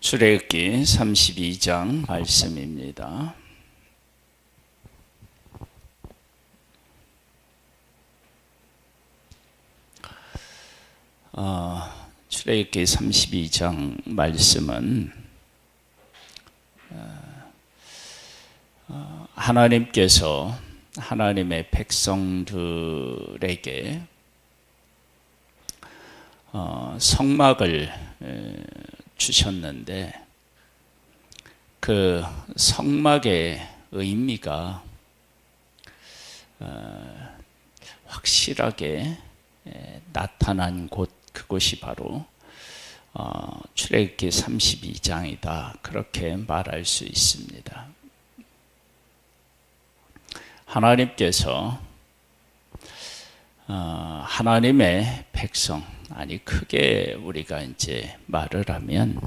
출애굽기 32장 말씀입니다. 출애굽기 32장 말씀은 하나님께서 하나님의 백성들에게 성막을 주셨는데 그 성막의 의미가 확실하게 나타난 그곳이 바로 출애굽기 32장이다. 그렇게 말할 수 있습니다. 하나님께서 하나님의 백성, 아니 크게 우리가 이제 말을 하면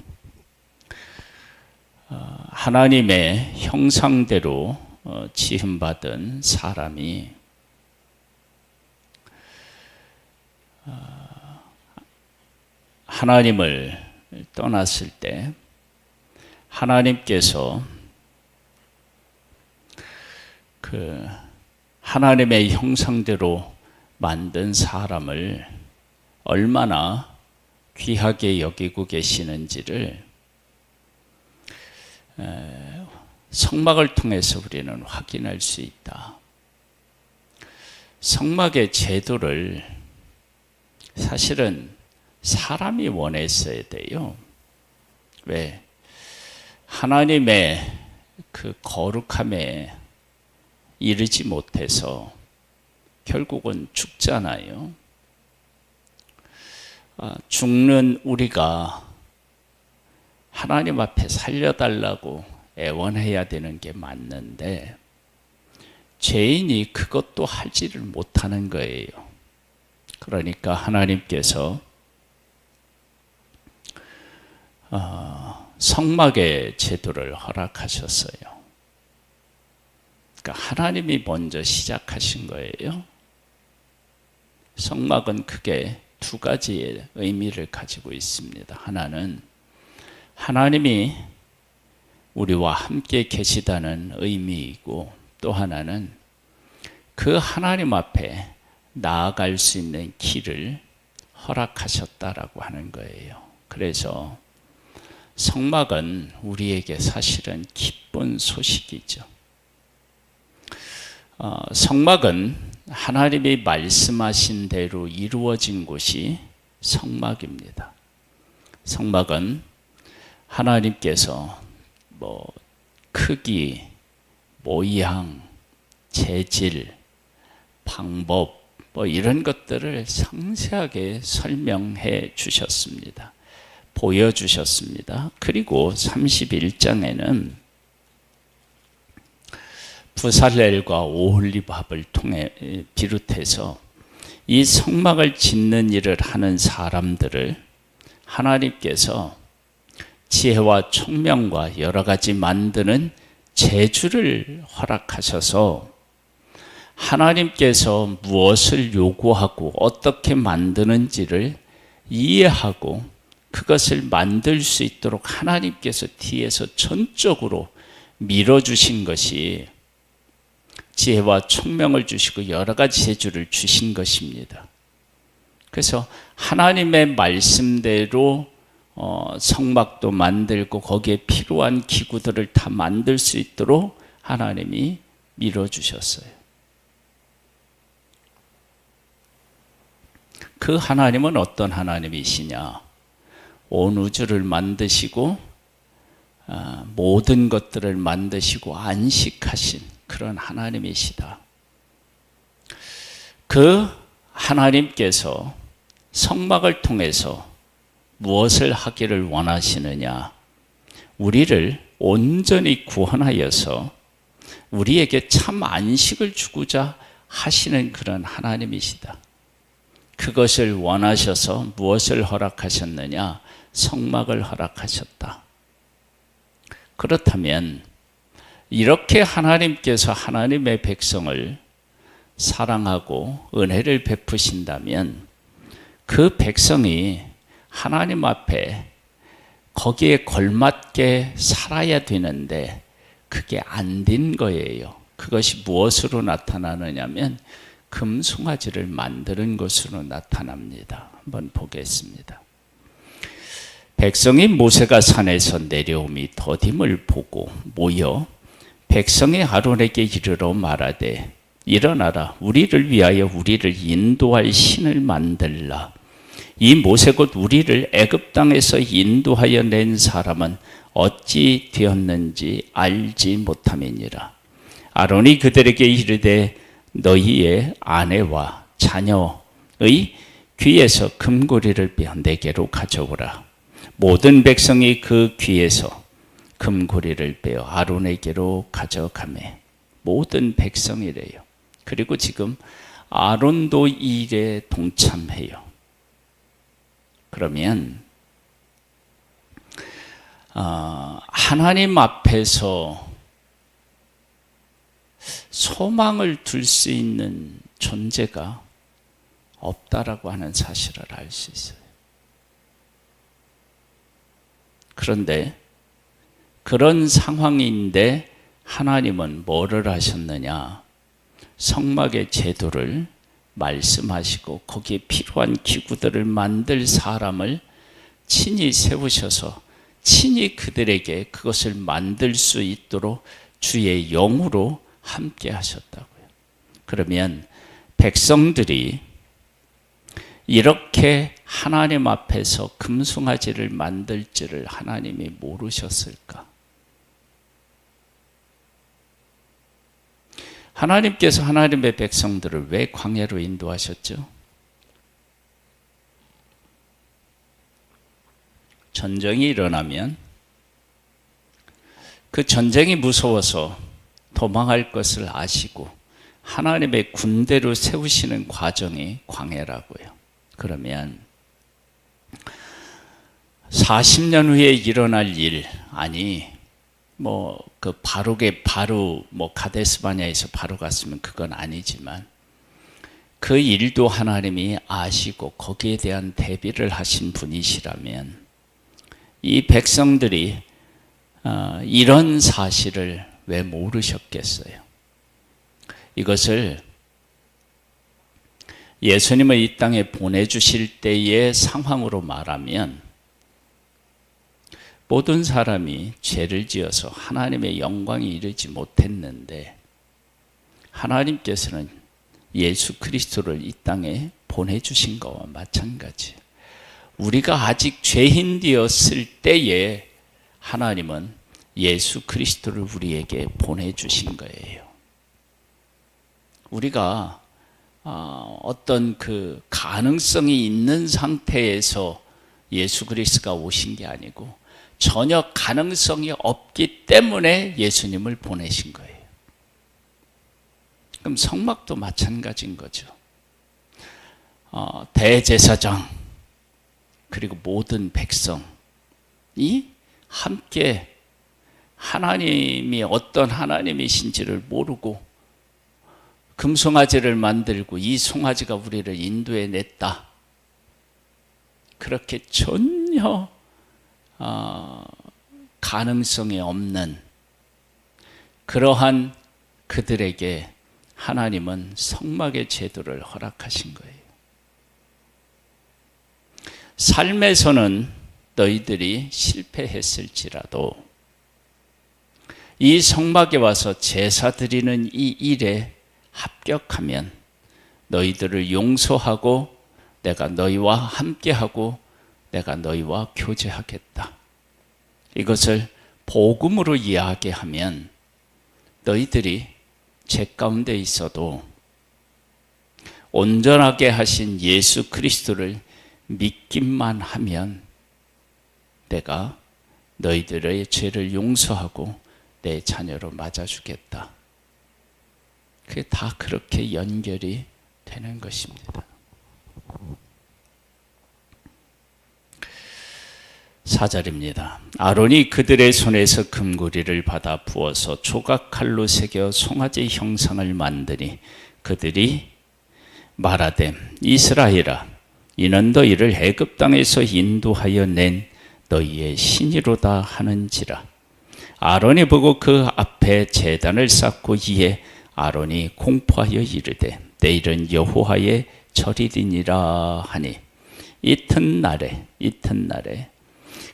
하나님의 형상대로 지음받은 사람이 하나님을 떠났을 때 하나님께서 그 하나님의 형상대로 만든 사람을 얼마나 귀하게 여기고 계시는지를 성막을 통해서 우리는 확인할 수 있다. 성막의 제도를 사실은 사람이 원했어야 돼요. 왜? 하나님의 그 거룩함에 이르지 못해서 결국은 죽잖아요. 죽는 우리가 하나님 앞에 살려달라고 애원해야 되는 게 맞는데 죄인이 그것도 하지를 못하는 거예요. 그러니까 하나님께서 성막의 제도를 허락하셨어요. 그러니까 하나님이 먼저 시작하신 거예요. 성막은 크게 두 가지의 의미를 가지고 있습니다. 하나는 하나님이 우리와 함께 계시다는 의미이고, 또 하나는 그 하나님 앞에 나아갈 수 있는 길을 허락하셨다라고 하는 거예요. 그래서 성막은 우리에게 사실은 기쁜 소식이죠. 성막은 하나님이 말씀하신 대로 이루어진 곳이 성막입니다. 성막은 하나님께서 크기, 모양, 재질, 방법 이런 것들을 상세하게 설명해 주셨습니다. 보여주셨습니다. 그리고 31장에는 부살렐과 오홀리밥을 비롯해서 이 성막을 짓는 일을 하는 사람들을 하나님께서 지혜와 총명과 여러 가지 만드는 재주를 허락하셔서 하나님께서 무엇을 요구하고 어떻게 만드는지를 이해하고 그것을 만들 수 있도록 하나님께서 뒤에서 전적으로 밀어주신 것이 지혜와 총명을 주시고 여러 가지 재주를 주신 것입니다. 그래서 하나님의 말씀대로 성막도 만들고 거기에 필요한 기구들을 다 만들 수 있도록 하나님이 밀어주셨어요. 그 하나님은 어떤 하나님이시냐? 온 우주를 만드시고 모든 것들을 만드시고 안식하신 그런 하나님이시다. 그 하나님께서 성막을 통해서 무엇을 하기를 원하시느냐? 우리를 온전히 구원하여서 우리에게 참 안식을 주고자 하시는 그런 하나님이시다. 그것을 원하셔서 무엇을 허락하셨느냐? 성막을 허락하셨다. 그렇다면 이렇게 하나님께서 하나님의 백성을 사랑하고 은혜를 베푸신다면 그 백성이 하나님 앞에 거기에 걸맞게 살아야 되는데 그게 안 된 거예요. 그것이 무엇으로 나타나느냐면 금송아지를 만드는 것으로 나타납니다. 한번 보겠습니다. 백성이 모세가 산에서 내려오미 더딤을 보고 모여 백성이 아론에게 이르러 말하되 일어나라, 우리를 위하여 우리를 인도할 신을 만들라. 이 모세 곧 우리를 애굽 땅에서 인도하여 낸 사람은 어찌 되었는지 알지 못함이니라. 아론이 그들에게 이르되 너희의 아내와 자녀의 귀에서 금고리를 빼어 내게로 가져오라. 모든 백성이 그 귀에서 금고리를 빼어 아론에게로 가져가매. 모든 백성이래요. 그리고 지금 아론도 이 일에 동참해요. 그러면 하나님 앞에서 소망을 둘 수 있는 존재가 없다라고 하는 사실을 알 수 있어요. 그런데 그런 상황인데 하나님은 뭐를 하셨느냐? 성막의 제도를 말씀하시고 거기에 필요한 기구들을 만들 사람을 친히 세우셔서 친히 그들에게 그것을 만들 수 있도록 주의 영으로 함께 하셨다고요. 그러면 백성들이 이렇게 하나님 앞에서 금송아지를 만들지를 하나님이 모르셨을까? 하나님께서 하나님의 백성들을 왜 광야로 인도하셨죠? 전쟁이 일어나면 그 전쟁이 무서워서 도망할 것을 아시고 하나님의 군대로 세우시는 과정이 광야라고요. 그러면 40년 후에 일어날 일, 아니 그 바로 가데스바냐에서 바로 갔으면 그건 아니지만 그 일도 하나님이 아시고 거기에 대한 대비를 하신 분이시라면 이 백성들이 이런 사실을 왜 모르셨겠어요? 이것을 예수님을 이 땅에 보내주실 때의 상황으로 말하면 모든 사람이 죄를 지어서 하나님의 영광에 이르지 못했는데 하나님께서는 예수 그리스도를 이 땅에 보내주신 것과 마찬가지예요. 우리가 아직 죄인 되었을 때에 하나님은 예수 그리스도를 우리에게 보내주신 거예요. 우리가 어떤 그 가능성이 있는 상태에서 예수 그리스도가 오신 게 아니고 전혀 가능성이 없기 때문에 예수님을 보내신 거예요. 그럼 성막도 마찬가지인 거죠. 대제사장 그리고 모든 백성이 함께 하나님이 어떤 하나님이신지를 모르고 금송아지를 만들고 이 송아지가 우리를 인도해 냈다. 그렇게 전혀 가능성이 없는 그러한 그들에게 하나님은 성막의 제도를 허락하신 거예요. 삶에서는 너희들이 실패했을지라도 이 성막에 와서 제사 드리는 이 일에 합격하면 너희들을 용서하고 내가 너희와 함께하고 내가 너희와 교제하겠다. 이것을 복음으로 이야기하면 너희들이 죄 가운데 있어도 온전하게 하신 예수 그리스도를 믿기만 하면 내가 너희들의 죄를 용서하고 내 자녀로 맞아주겠다. 그게 다 그렇게 연결이 되는 것입니다. 4절입니다. 아론이 그들의 손에서 금고리를 받아 부어서 조각칼로 새겨 송아지 형상을 만드니 그들이 말하되 이스라엘아 이는 너희를 애굽 땅에서 인도하여 낸 너희의 신이로다 하는지라. 아론이 보고 그 앞에 제단을 쌓고 이에 아론이 공포하여 이르되 내일은 여호와의 절이니라 하니 이튿날에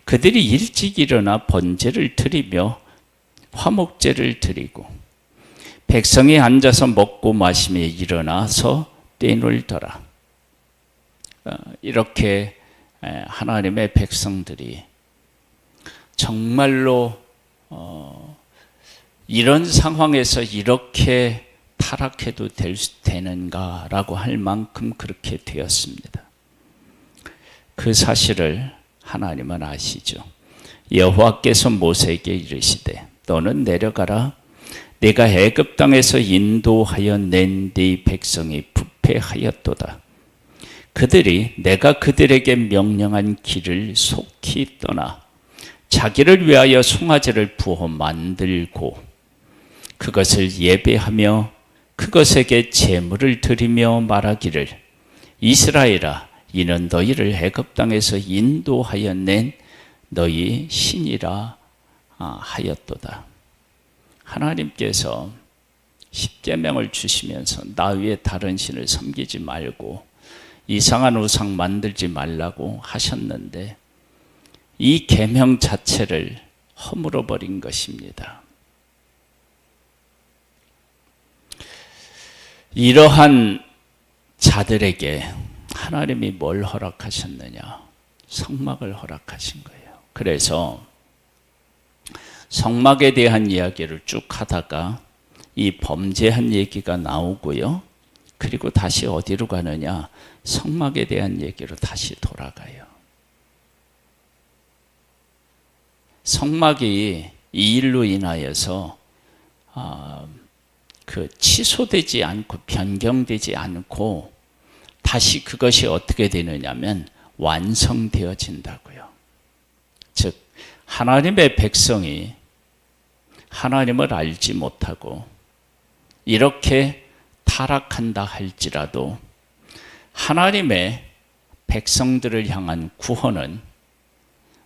그들이 일찍 일어나 번제를 드리며 화목제를 드리고 백성이 앉아서 먹고 마시며 일어나서 떼놀더라. 이렇게 하나님의 백성들이 정말로 이런 상황에서 이렇게 타락해도 되는가라고 할 만큼 그렇게 되었습니다. 그 사실을 하나님은 아시죠. 여호와께서 모세에게 이르시되 너는 내려가라. 내가 애굽 땅에서 인도하여 낸 네 백성이 부패하였도다. 그들이 내가 그들에게 명령한 길을 속히 떠나 자기를 위하여 송아지를 부어 만들고 그것을 예배하며 그것에게 제물을 드리며 말하기를 이스라엘아 이는 너희를 애굽 땅에서 인도하여 낸 너희 신이라 하였도다. 하나님께서 십계명을 주시면서 나 외에 다른 신을 섬기지 말고 이상한 우상 만들지 말라고 하셨는데 이 계명 자체를 허물어 버린 것입니다. 이러한 자들에게 하나님이 뭘 허락하셨느냐? 성막을 허락하신 거예요. 그래서 성막에 대한 이야기를 쭉 하다가 이 범죄한 얘기가 나오고요. 그리고 다시 어디로 가느냐? 성막에 대한 얘기로 다시 돌아가요. 성막이 이 일로 인하여서 취소되지 않고 변경되지 않고 다시 그것이 어떻게 되느냐면 완성되어진다고요. 즉 하나님의 백성이 하나님을 알지 못하고 이렇게 타락한다 할지라도 하나님의 백성들을 향한 구원은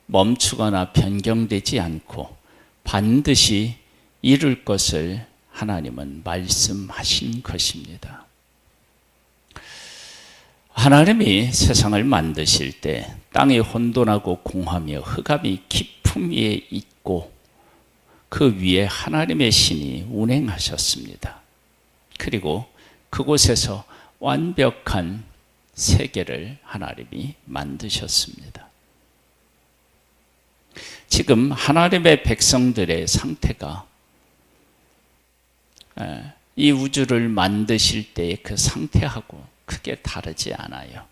멈추거나 변경되지 않고 반드시 이룰 것을 하나님은 말씀하신 것입니다. 하나님이 세상을 만드실 때 땅이 혼돈하고 공하며 흑암이 깊음 위에 있고 그 위에 하나님의 신이 운행하셨습니다. 그리고 그곳에서 완벽한 세계를 하나님이 만드셨습니다. 지금 하나님의 백성들의 상태가 이 우주를 만드실 때의 그 상태하고 크게 다르지 않아요.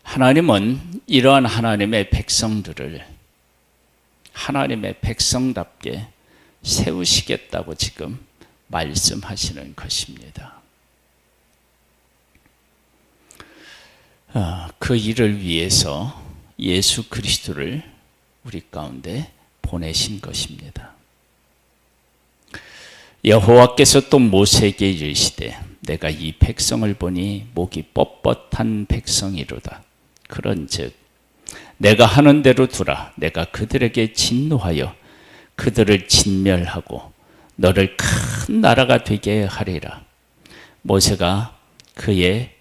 하나님은 이러한 하나님의 백성들을 하나님의 백성답게 세우시겠다고 지금 말씀하시는 것입니다. 그 일을 위해서 예수 그리스도를 우리 가운데 보내신 것입니다. 여호와께서 또 모세에게 이르시되 내가 이 백성을 보니 목이 뻣뻣한 백성이로다. 그런즉 내가 하는 대로 두라. 내가 그들에게 진노하여 그들을 진멸하고 너를 큰 나라가 되게 하리라. 모세가 그의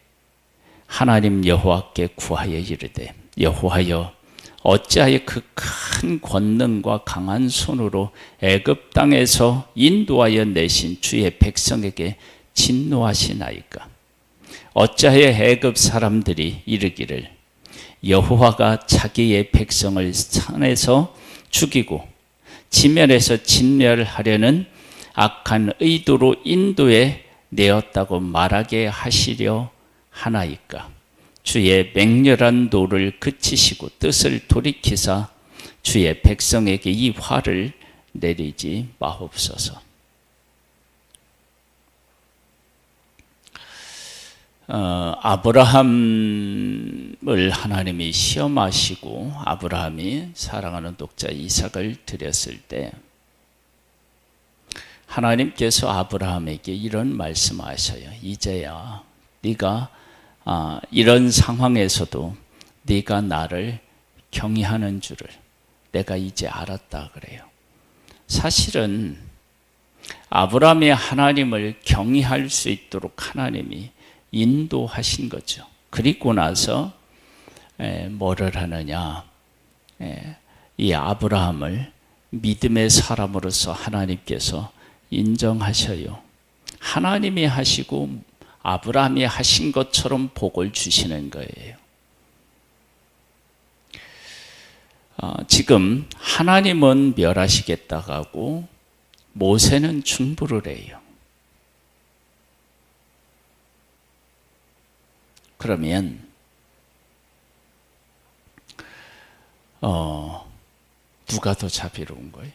하나님 여호와께 구하여 이르되 여호와여 어찌하여 그 큰 권능과 강한 손으로 애굽 땅에서 인도하여 내신 주의 백성에게 진노하시나이까. 어찌하여 애굽 사람들이 이르기를 여호와가 자기의 백성을 산에서 죽이고 지면에서 진멸하려는 악한 의도로 인도해 내었다고 말하게 하시려 하나이까. 주의 맹렬한 노를 그치시고 뜻을 돌이키사 주의 백성에게 이 화를 내리지 마옵소서. 아브라함을 하나님이 시험하시고 아브라함이 사랑하는 독자 이삭을 드렸을 때 하나님께서 아브라함에게 이런 말씀하셔요. 이제야 네가 이런 상황에서도 네가 나를 경외하는 줄을 내가 이제 알았다 그래요. 사실은 아브라함이 하나님을 경외할 수 있도록 하나님이 인도하신 거죠. 그리고 나서 뭐를 하느냐, 이 아브라함을 믿음의 사람으로서 하나님께서 인정하셔요. 하나님이 하시고 아브라함이 하신 것처럼 복을 주시는 거예요. 지금 하나님은 멸하시겠다고 하고 모세는 중보를 해요. 그러면 누가 더 자비로운 거예요?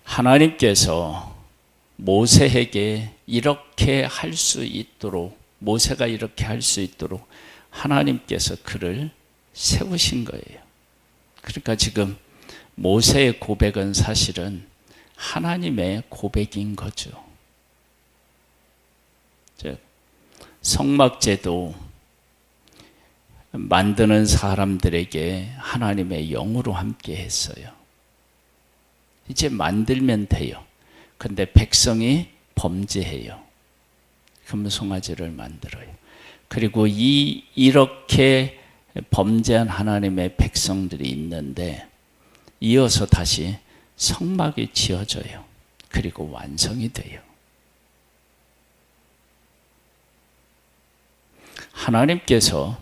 하나님께서 모세에게 이렇게 할 수 있도록, 모세가 이렇게 할 수 있도록 하나님께서 그를 세우신 거예요. 그러니까 지금 모세의 고백은 사실은 하나님의 고백인 거죠. 즉, 성막제도 만드는 사람들에게 하나님의 영으로 함께 했어요. 이제 만들면 돼요. 근데 백성이 범죄해요. 금송아지를 만들어요. 그리고 이렇게 범죄한 하나님의 백성들이 있는데 이어서 다시 성막이 지어져요. 그리고 완성이 돼요. 하나님께서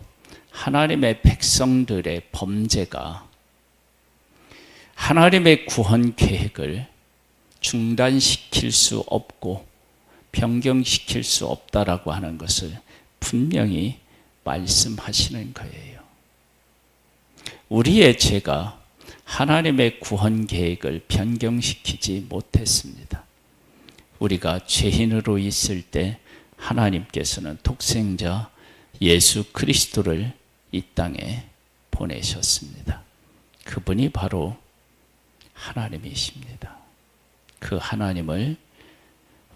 하나님의 백성들의 범죄가 하나님의 구원 계획을 중단시킬 수 없고 변경시킬 수 없다라고 하는 것을 분명히 말씀하시는 거예요. 우리의 죄가 하나님의 구원 계획을 변경시키지 못했습니다. 우리가 죄인으로 있을 때 하나님께서는 독생자 예수 그리스도를 이 땅에 보내셨습니다. 그분이 바로 하나님이십니다. 그 하나님을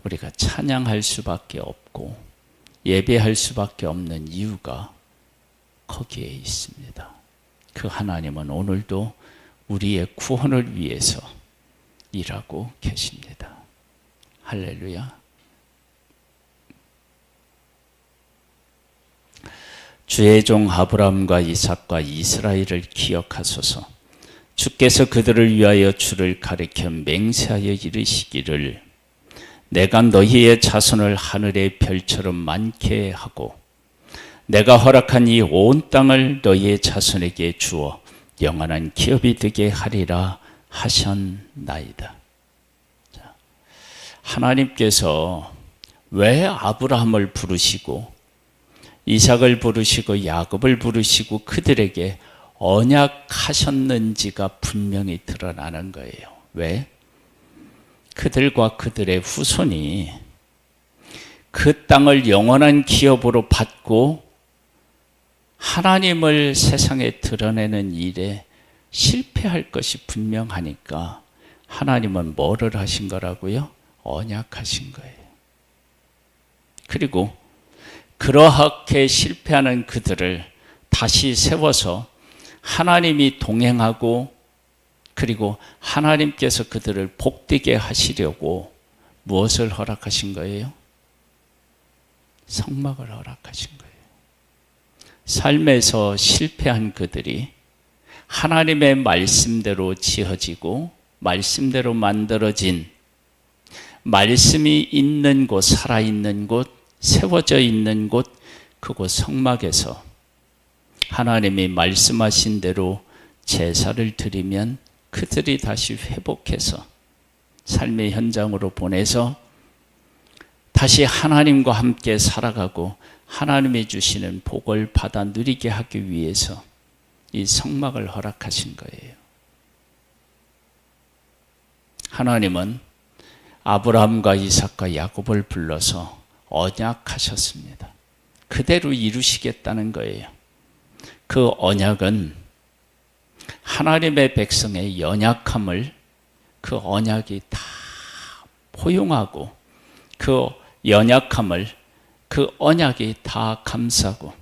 우리가 찬양할 수밖에 없고 예배할 수밖에 없는 이유가 거기에 있습니다. 그 하나님은 오늘도 우리의 구원을 위해서 일하고 계십니다. 할렐루야. 주의 종 아브라함과 이삭과 이스라엘을 기억하소서. 주께서 그들을 위하여 주를 가리켜 맹세하여 이르시기를 내가 너희의 자손을 하늘의 별처럼 많게 하고 내가 허락한 이 온 땅을 너희의 자손에게 주어 영원한 기업이 되게 하리라 하셨나이다. 하나님께서 왜 아브라함을 부르시고 이삭을 부르시고 야곱을 부르시고 그들에게 언약하셨는지가 분명히 드러나는 거예요. 왜? 그들과 그들의 후손이 그 땅을 영원한 기업으로 받고 하나님을 세상에 드러내는 일에 실패할 것이 분명하니까 하나님은 뭐를 하신 거라고요? 언약하신 거예요. 그리고 그러하게 실패하는 그들을 다시 세워서 하나님이 동행하고 그리고 하나님께서 그들을 복되게 하시려고 무엇을 허락하신 거예요? 성막을 허락하신 거예요. 삶에서 실패한 그들이 하나님의 말씀대로 지어지고 말씀대로 만들어진 말씀이 있는 곳, 살아있는 곳, 세워져 있는 곳, 그곳 성막에서 하나님이 말씀하신 대로 제사를 드리면 그들이 다시 회복해서 삶의 현장으로 보내서 다시 하나님과 함께 살아가고 하나님이 주시는 복을 받아 누리게 하기 위해서 이 성막을 허락하신 거예요. 하나님은 아브라함과 이삭과 야곱을 불러서 언약하셨습니다. 그대로 이루시겠다는 거예요. 그 언약은 하나님의 백성의 연약함을 그 언약이 다 포용하고 그 연약함을 그 언약이 다 감싸고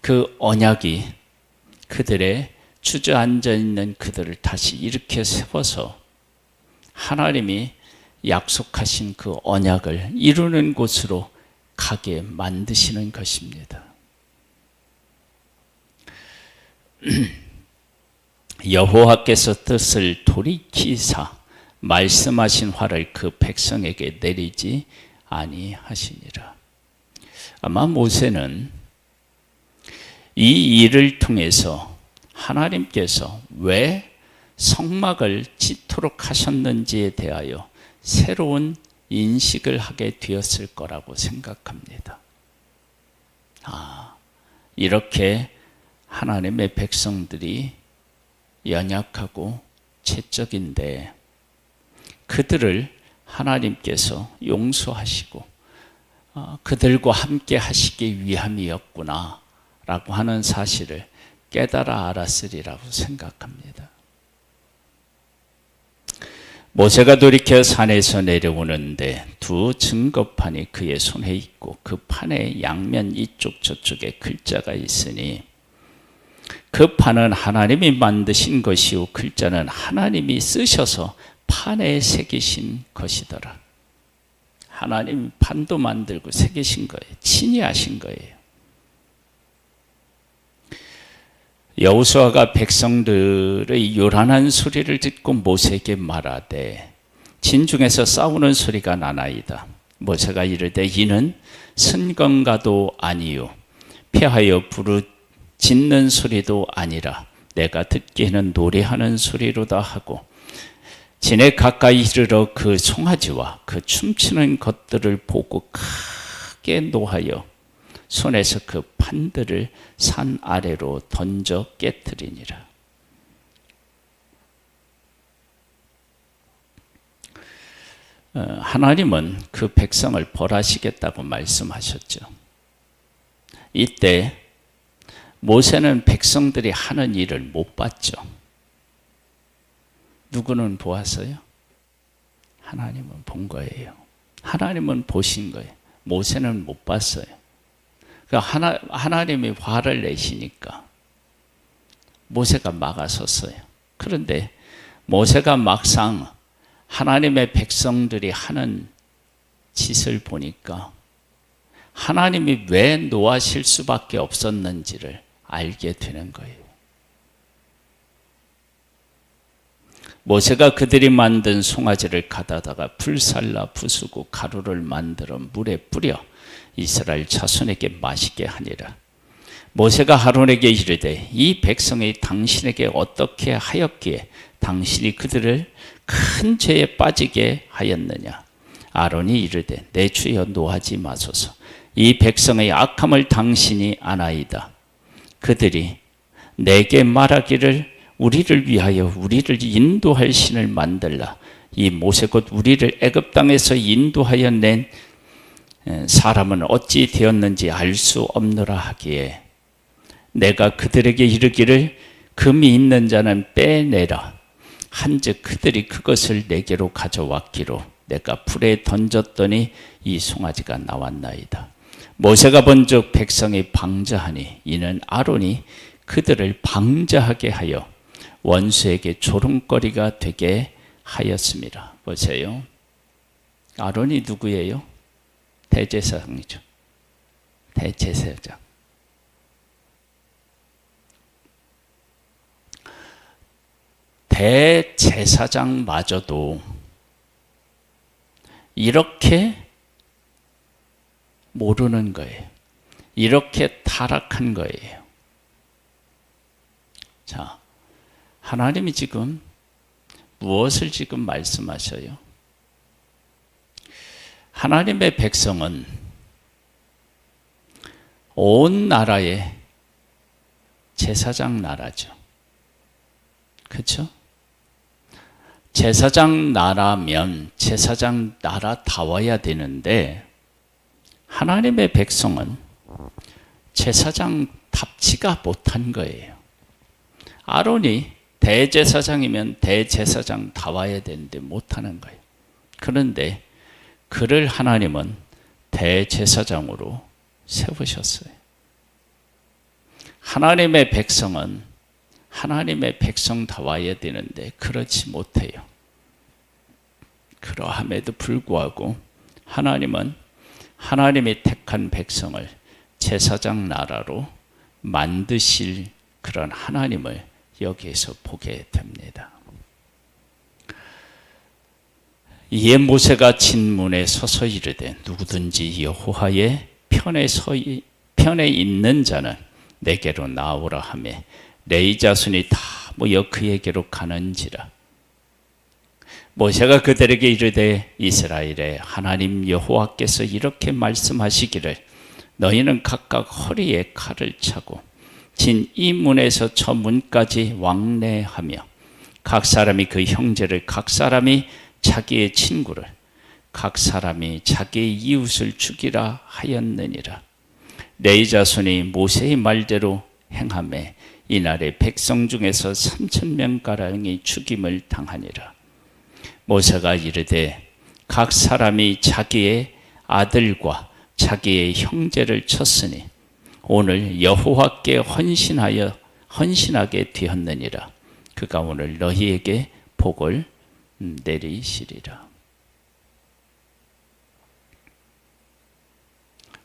그 언약이 그들의 주저앉아 있는 그들을 다시 일으켜 세워서 하나님이 약속하신 그 언약을 이루는 곳으로 가게 만드시는 것입니다. 여호와께서 뜻을 돌이키사 말씀하신 화를 그 백성에게 내리지 아니하시니라. 아마 모세는 이 일을 통해서 하나님께서 왜 성막을 짓도록 하셨는지에 대하여 새로운 인식을 하게 되었을 거라고 생각합니다. 이렇게 하나님의 백성들이 연약하고 죄적인데 그들을 하나님께서 용서하시고 그들과 함께 하시기 위함이었구나 라고 하는 사실을 깨달아 알았으리라고 생각합니다. 모세가 돌이켜 산에서 내려오는데 두 증거판이 그의 손에 있고 그 판의 양면 이쪽 저쪽에 글자가 있으니 그 판은 하나님이 만드신 것이요 글자는 하나님이 쓰셔서 판에 새기신 것이더라. 하나님이 판도 만들고 새기신 거예요. 친히 하신 거예요. 여호수아가 백성들의 요란한 소리를 듣고 모세에게 말하되 진중에서 싸우는 소리가 나나이다. 모세가 이르되 이는 선건가도 아니요 패하여 부르짖는 소리도 아니라 내가 듣기에는 노래하는 소리로다 하고 진에 가까이 이르러 그 송아지와 그 춤추는 것들을 보고 크게 노하여 손에서 그 판들을 산 아래로 던져 깨뜨리니라. 하나님은 그 백성을 벌하시겠다고 말씀하셨죠. 이때 모세는 백성들이 하는 일을 못 봤죠. 누구는 보았어요? 하나님은 본 거예요. 하나님은 보신 거예요. 모세는 못 봤어요. 하나님이 화를 내시니까 모세가 막아섰어요. 그런데 모세가 막상 하나님의 백성들이 하는 짓을 보니까 하나님이 왜 노하실 수밖에 없었는지를 알게 되는 거예요. 모세가 그들이 만든 송아지를 가다다가 불살라 부수고 가루를 만들어 물에 뿌려 이스라엘 자손에게 마시게 하니라. 모세가 아론에게 이르되 이 백성이 당신에게 어떻게 하였기에 당신이 그들을 큰 죄에 빠지게 하였느냐. 아론이 이르되 내 주여 노하지 마소서. 이 백성의 악함을 당신이 아나이다. 그들이 내게 말하기를 우리를 위하여 우리를 인도할 신을 만들라. 이 모세 곧 우리를 애굽 땅에서 인도하여 낸 사람은 어찌 되었는지 알 수 없노라 하기에 내가 그들에게 이르기를 금이 있는 자는 빼내라. 한즉 그들이 그것을 내게로 가져왔기로 내가 불에 던졌더니 이 송아지가 나왔나이다. 모세가 본즉 백성이 방자하니 이는 아론이 그들을 방자하게 하여 원수에게 조롱거리가 되게 하였습니다. 보세요. 아론이 누구예요? 대제사장이죠. 대제사장. 대제사장마저도 이렇게 모르는 거예요. 이렇게 타락한 거예요. 자, 하나님이 지금 무엇을 지금 말씀하셔요? 하나님의 백성은 온 나라의 제사장 나라죠. 그렇죠? 제사장 나라면 제사장 나라다워야 되는데 하나님의 백성은 제사장답지가 못한 거예요. 아론이 대제사장이면 대제사장다워야 되는데 못하는 거예요. 그런데 그를 하나님은 대제사장으로 세우셨어요. 하나님의 백성은 하나님의 백성다워야 되는데 그렇지 못해요. 그러함에도 불구하고 하나님은 하나님이 택한 백성을 제사장 나라로 만드실 그런 하나님을 여기에서 보게 됩니다. 이에 모세가 진문에 서서 이르되 누구든지 여호와의 편에 있는 자는 내게로 나오라 하매 레위 자손이 다 모여 그에게로 가는지라. 모세가 그들에게 이르되 이스라엘의 하나님 여호와께서 이렇게 말씀하시기를 너희는 각각 허리에 칼을 차고 진 이 문에서 저 문까지 왕래하며 각 사람이 그 형제를 각 사람이 자기의 친구를 각 사람이 자기의 이웃을 죽이라 하였느니라. 레위 자손이 모세의 말대로 행하매 이날에 백성 중에서 3,000명가량이 죽임을 당하니라. 모세가 이르되 각 사람이 자기의 아들과 자기의 형제를 쳤으니 오늘 여호와께 헌신하게 되었느니라. 그가 오늘 너희에게 복을 내리시리라.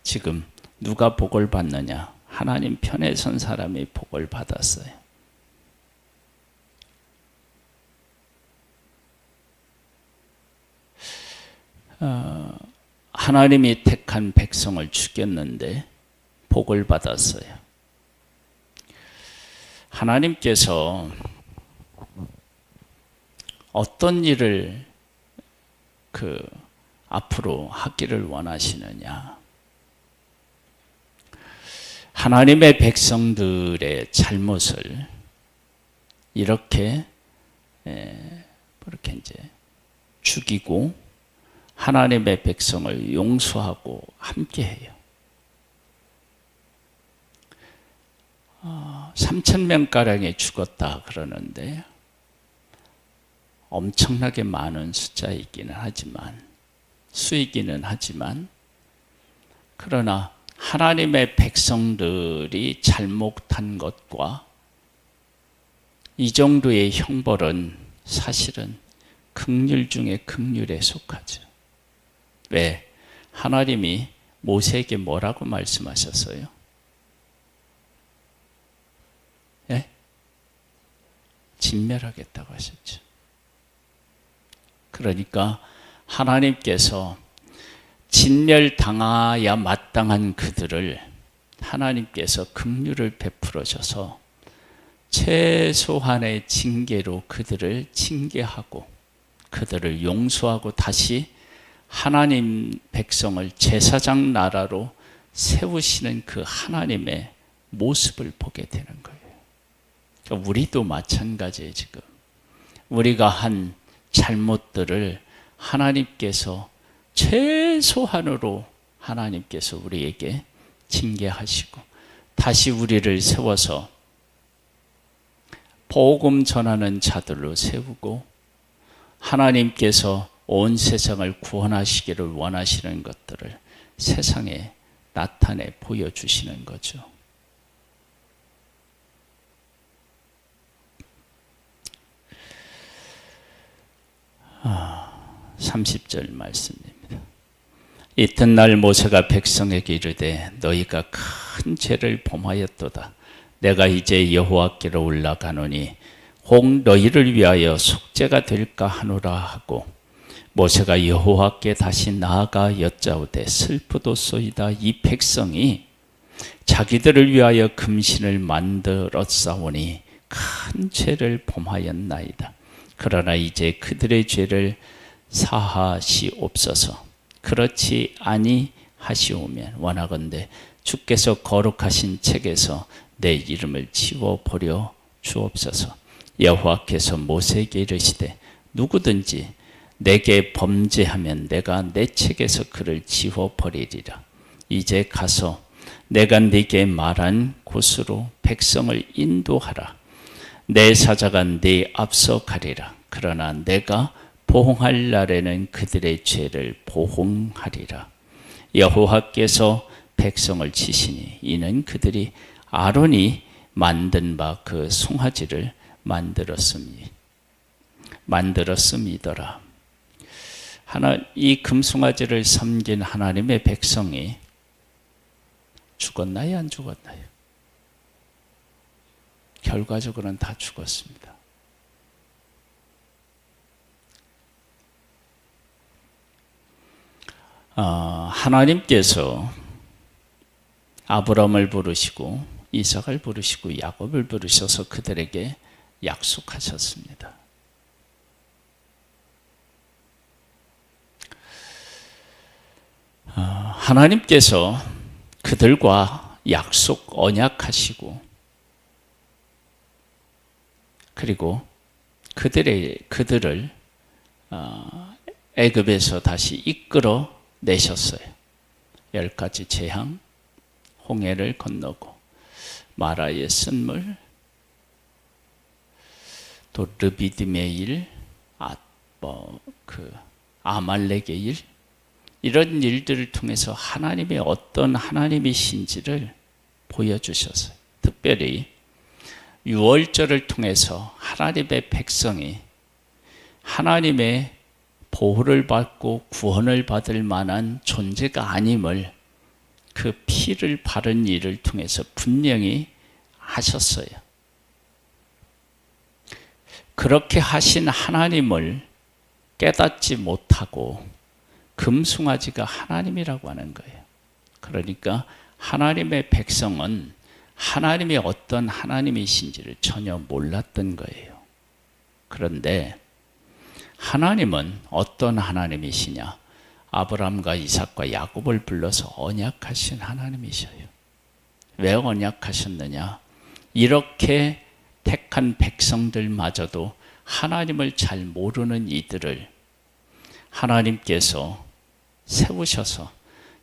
지금 누가 복을 받느냐? 하나님 편에 선 사람이 복을 받았어요. 하나님이 택한 백성을 죽였는데 복을 받았어요. 하나님께서 어떤 일을 앞으로 하기를 원하시느냐? 하나님의 백성들의 잘못을 이렇게 이제 죽이고 하나님의 백성을 용서하고 함께해요. 3,000명가량이 죽었다 그러는데 엄청나게 많은 숫자이기는 하지만 수이기는 하지만 그러나 하나님의 백성들이 잘못한 것과 이 정도의 형벌은 사실은 긍휼 중에 긍휼에 속하죠. 왜? 하나님이 모세에게 뭐라고 말씀하셨어요? 예? 진멸하겠다고 하셨죠. 그러니까 하나님께서 진멸당하야 마땅한 그들을 하나님께서 긍휼을 베풀어 줘서 최소한의 징계로 그들을 징계하고 그들을 용서하고 다시 하나님 백성을 제사장 나라로 세우시는 그 하나님의 모습을 보게 되는 거예요. 그러니까 우리도 마찬가지예요. 지금 우리가 한 잘못들을 하나님께서 최소한으로 하나님께서 우리에게 징계하시고 다시 우리를 세워서 복음 전하는 자들로 세우고 하나님께서 온 세상을 구원하시기를 원하시는 것들을 세상에 나타내 보여주시는 거죠. 30절 말씀입니다. 이튿날 모세가 백성에게 이르되 너희가 큰 죄를 범하였도다. 내가 이제 여호와께로 올라가노니 혹 너희를 위하여 속죄가 될까 하노라 하고 모세가 여호와께 다시 나아가 여짜오되 슬프도소이다. 이 백성이 자기들을 위하여 금신을 만들었사오니 큰 죄를 범하였나이다. 그러나 이제 그들의 죄를 사하시옵소서. 그렇지 아니하시오면 원하건대 주께서 거룩하신 책에서 내 이름을 지워버려 주옵소서. 여호와께서 모세에게 이르시되 누구든지 내게 범죄하면 내가 내 책에서 그를 지워버리리라. 이제 가서 내가 네게 말한 곳으로 백성을 인도하라. 내 사자가 네 앞서 가리라. 그러나 내가 보응할 날에는 그들의 죄를 보응하리라. 여호와께서 백성을 치시니 이는 그들이 아론이 만든 바 그 송아지를 만들었음이더라. 이 금송아지를 섬긴 하나님의 백성이 죽었나요? 안 죽었나요? 결과적으로는 다 죽었습니다. 하나님께서 아브라함을 부르시고 이삭을 부르시고 야곱을 부르셔서 그들에게 약속하셨습니다. 하나님께서 그들과 약속 언약하시고 그리고 그들을 애굽에서 다시 이끌어 내셨어요. 10가지 재앙, 홍해를 건너고 마라의 쓴물, 또 르비딤의 일, 아말렉의 일, 이런 일들을 통해서 하나님의 어떤 하나님이신지를 보여주셨어요. 특별히 유월절을 통해서 하나님의 백성이 하나님의 보호를 받고 구원을 받을 만한 존재가 아님을 그 피를 바른 일을 통해서 분명히 하셨어요. 그렇게 하신 하나님을 깨닫지 못하고 금송아지가 하나님이라고 하는 거예요. 그러니까 하나님의 백성은 하나님이 어떤 하나님이신지를 전혀 몰랐던 거예요. 그런데 하나님은 어떤 하나님이시냐? 아브라함과 이삭과 야곱을 불러서 언약하신 하나님이셔요. 왜 언약하셨느냐? 이렇게 택한 백성들마저도 하나님을 잘 모르는 이들을 하나님께서 세우셔서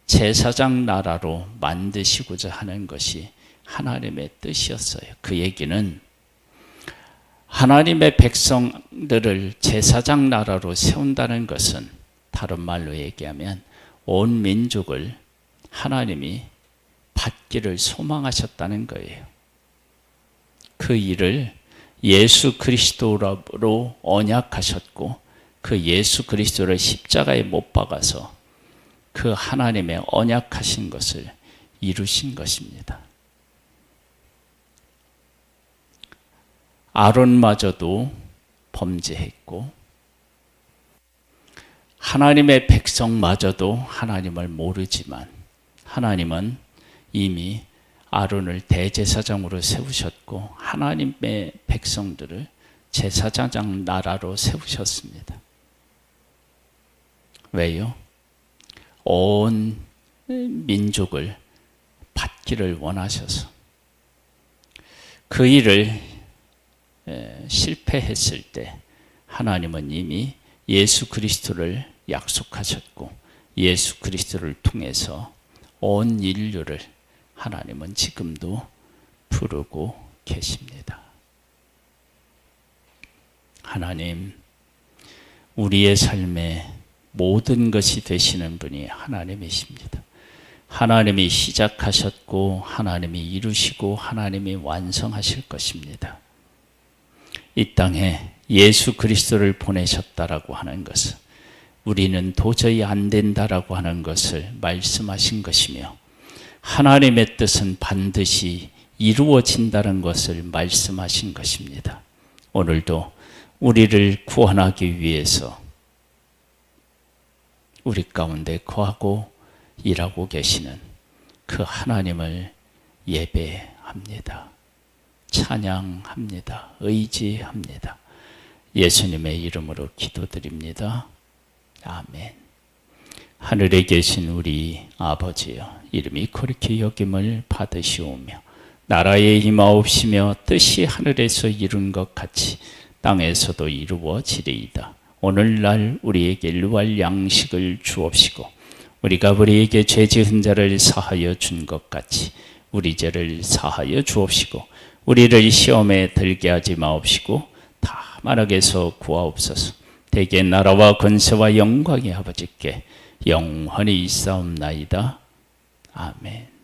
제사장 나라로 만드시고자 하는 것이 하나님의 뜻이었어요. 그 얘기는 하나님의 백성들을 제사장 나라로 세운다는 것은 다른 말로 얘기하면 온 민족을 하나님이 받기를 소망하셨다는 거예요. 그 일을 예수 그리스도로 언약하셨고 그 예수 그리스도를 십자가에 못 박아서 그 하나님의 언약하신 것을 이루신 것입니다. 아론마저도 범죄했고 하나님의 백성마저도 하나님을 모르지만 하나님은 이미 아론을 대제사장으로 세우셨고 하나님의 백성들을 제사장 나라로 세우셨습니다. 왜요? 온 민족을 받기를 원하셔서 그 일을 실패했을 때 하나님은 이미 예수 그리스도를 약속하셨고 예수 그리스도를 통해서 온 인류를 하나님은 지금도 부르고 계십니다. 하나님, 우리의 삶에 모든 것이 되시는 분이 하나님이십니다. 하나님이 시작하셨고 하나님이 이루시고 하나님이 완성하실 것입니다. 이 땅에 예수 그리스도를 보내셨다라고 하는 것은 우리는 도저히 안 된다라고 하는 것을 말씀하신 것이며 하나님의 뜻은 반드시 이루어진다는 것을 말씀하신 것입니다. 오늘도 우리를 구원하기 위해서 우리 가운데 거하고 일하고 계시는 그 하나님을 예배합니다. 찬양합니다. 의지합니다. 예수님의 이름으로 기도드립니다. 아멘. 하늘에 계신 우리 아버지여, 이름이 거룩히 여김을 받으시오며 나라에 임하옵시며 뜻이 하늘에서 이룬 것 같이 땅에서도 이루어지리이다. 오늘날 우리에게 일용할 양식을 주옵시고 우리가 우리에게 죄 지은 자를 사하여 준 것 같이 우리 죄를 사하여 주옵시고 우리를 시험에 들게 하지 마옵시고 다만 악에서 구하옵소서. 대개 나라와 권세와 영광이 아버지께 영원히 있사옵나이다. 아멘.